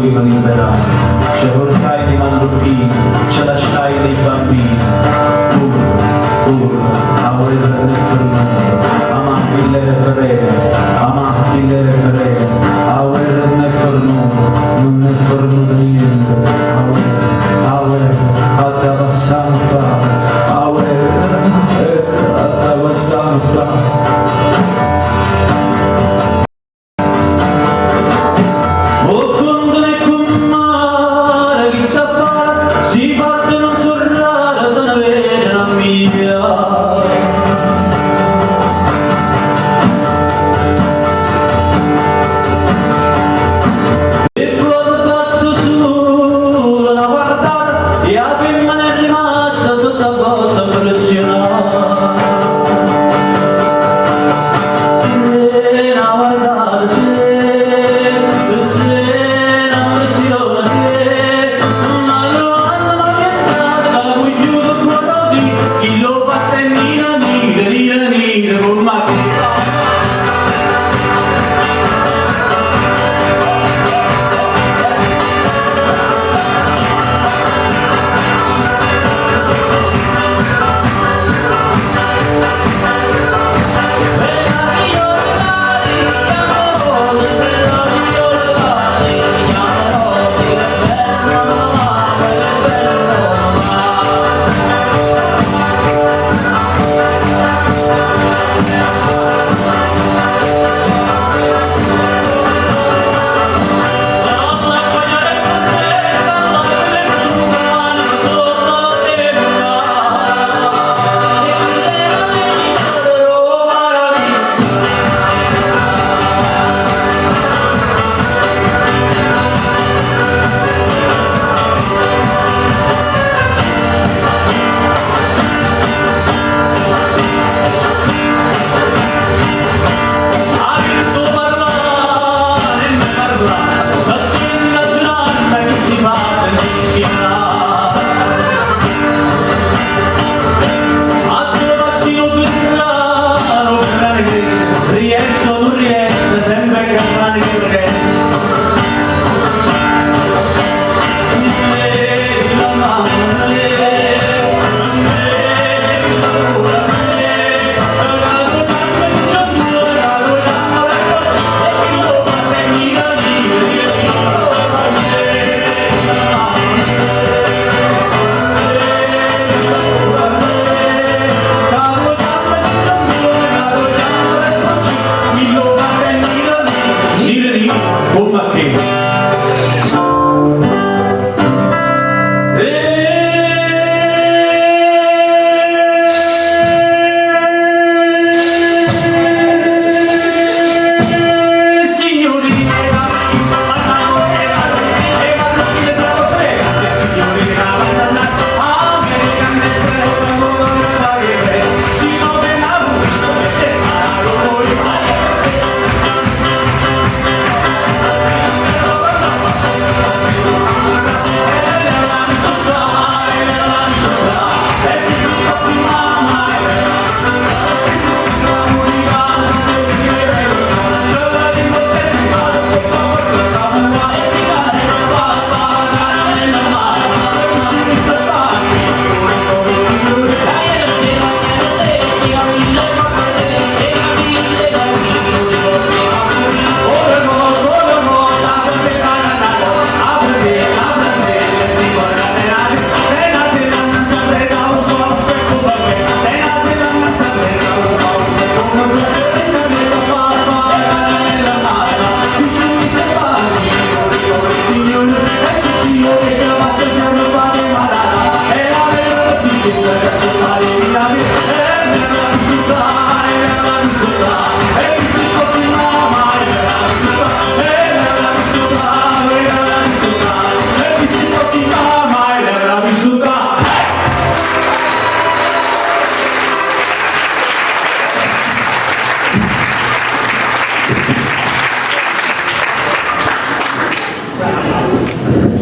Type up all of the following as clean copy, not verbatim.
voleva liberare, ci portai dei mallocchini, ci lasciai dei bambini. A voler nel fornuto, ama il ebreo, a voler nel fornuto, non nel fornuto niente, a voler, a dava santa, a voler, a dava santa.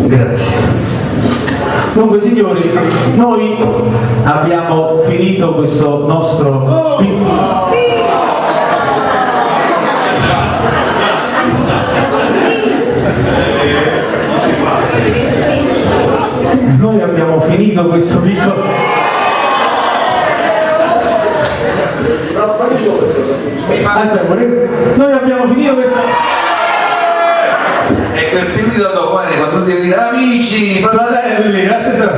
Grazie. Dunque signori, noi abbiamo finito questo nostro Noi abbiamo finito questo piccolo... Aspetta, noi abbiamo finito questo... E per finito dopo, quando devi dire amici, Fratelli, la stessa...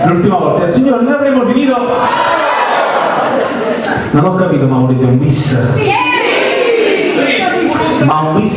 L'ultima volta, signore, noi avremo finito... Non ho capito, ma volete un bis? Ma un bis